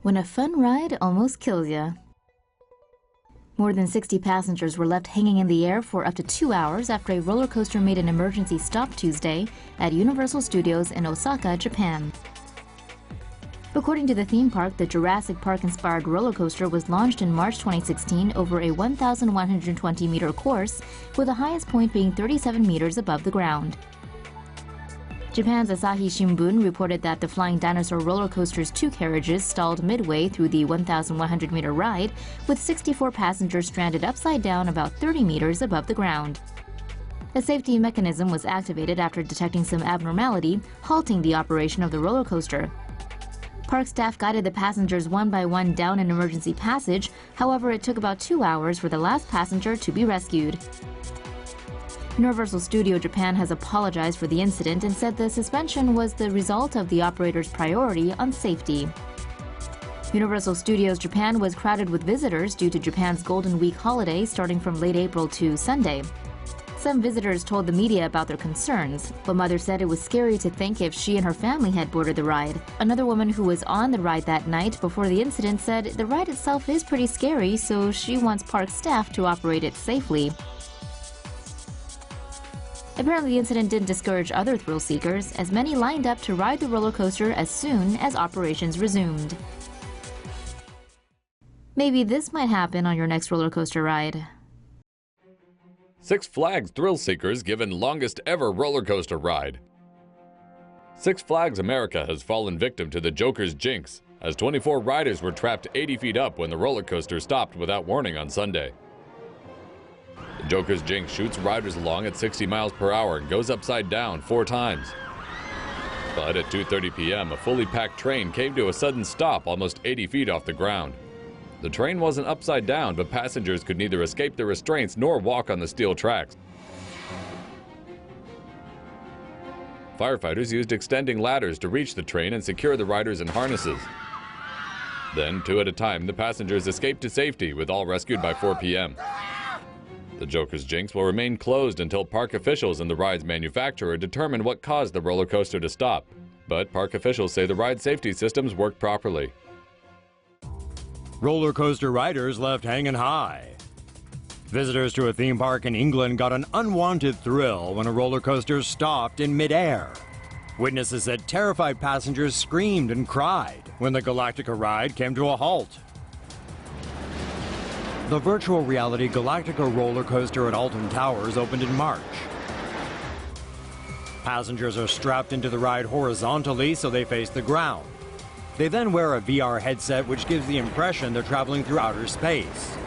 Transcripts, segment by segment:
When a fun ride almost kills ya. More than 60 passengers were left hanging in the air for up to 2 hours after a roller coaster made an emergency stop Tuesday at Universal Studios in Osaka, Japan. According to the theme park, the Jurassic Park-inspired roller coaster was launched in March 2016 over a 1,120-meter course, with the highest point being 37 meters above the ground. Japan's Asahi Shimbun reported that the Flying Dinosaur roller coaster's 2 carriages stalled midway through the 1,100-meter ride, with 64 passengers stranded upside down about 30 meters above the ground. A safety mechanism was activated after detecting some abnormality, halting the operation of the roller coaster. Park staff guided the passengers one by one down an emergency passage. However, it took about 2 hours for the last passenger to be rescued. Universal Studio Japan has apologized for the incident and said the suspension was the result of the operator's priority on safety. Universal Studios Japan was crowded with visitors due to Japan's Golden Week holiday starting from late April to Sunday. Some visitors told the media about their concerns. One mother said it was scary to think if she and her family had boarded the ride. Another woman who was on the ride that night before the incident said the ride itself is pretty scary, so she wants park staff to operate it safely. Apparently, the incident didn't discourage other thrill seekers, as many lined up to ride the roller coaster as soon as operations resumed. Maybe this might happen on your next roller coaster ride. Six Flags thrill seekers given longest ever roller coaster ride. Six Flags America has fallen victim to the Joker's jinx, as 24 riders were trapped 80 feet up when the roller coaster stopped without warning on Sunday. The Joker's jinx shoots riders along at 60 miles per hour and goes upside down 4 times. But at 2:30 p.m., a fully packed train came to a sudden stop almost 80 feet off the ground. The train wasn't upside down, but passengers could neither escape the restraints nor walk on the steel tracks. Firefighters used extending ladders to reach the train and secure the riders in harnesses. Then, 2 at a time, the passengers escaped to safety, with all rescued by 4 p.m. The Joker's jinx will remain closed until park officials and the ride's manufacturer determine what caused the roller coaster to stop. But park officials say the ride safety systems worked properly. Roller coaster riders left hanging high. Visitors to a theme park in England got an unwanted thrill when a roller coaster stopped in midair. Witnesses said terrified passengers screamed and cried when the Galactica ride came to a halt. The virtual reality Galactica roller coaster at Alton Towers opened in March. Passengers are strapped into the ride horizontally so they face the ground. They then wear a VR headset which gives the impression they're traveling through outer space.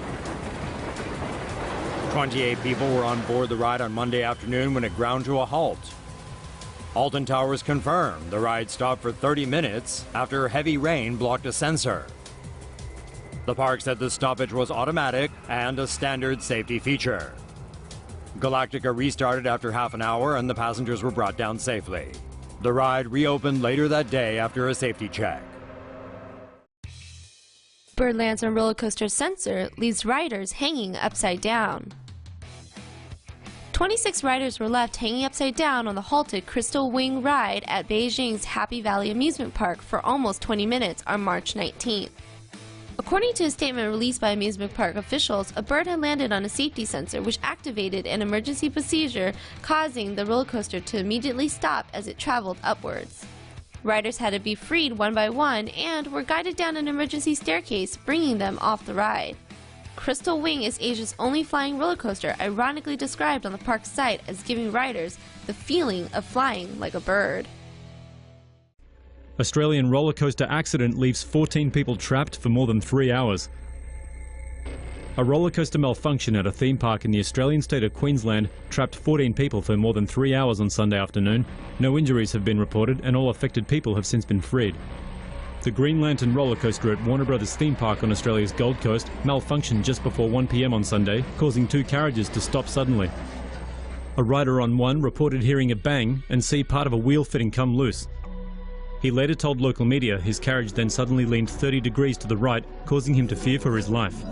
28 people were on board the ride on Monday afternoon when it ground to a halt. Alton Towers confirmed the ride stopped for 30 minutes after heavy rain blocked a sensor. The park said the stoppage was automatic and a standard safety feature. Galactica restarted after half an hour and the passengers were brought down safely. The ride reopened later that day after a safety check. Bird lands on roller coaster sensor leaves riders hanging upside down. 26 riders were left hanging upside down on the halted Crystal Wing ride at Beijing's Happy Valley Amusement Park for almost 20 minutes on March 19th. According to a statement released by amusement park officials, a bird had landed on a safety sensor which activated an emergency procedure, causing the roller coaster to immediately stop as it traveled upwards. Riders had to be freed one by one and were guided down an emergency staircase, bringing them off the ride. Crystal Wing is Asia's only flying roller coaster, ironically described on the park's site as giving riders the feeling of flying like a bird. Australian roller coaster accident leaves 14 people trapped for more than 3 hours. A roller coaster malfunction at a theme park in the Australian state of Queensland trapped 14 people for more than 3 hours on Sunday afternoon. No injuries have been reported and all affected people have since been freed. The Green Lantern roller coaster at Warner Brothers theme park on Australia's Gold Coast malfunctioned just before 1 p.m. on Sunday, causing 2 carriages to stop suddenly. A rider on one reported hearing a bang and see part of a wheel fitting come loose. He later told local media his carriage then suddenly leaned 30 degrees to the right, causing him to fear for his life.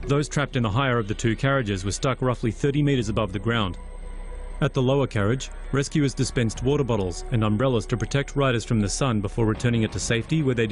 Those trapped in the higher of the 2 carriages were stuck roughly 30 meters above the ground. At the lower carriage, rescuers dispensed water bottles and umbrellas to protect riders from the sun before returning it to safety, where they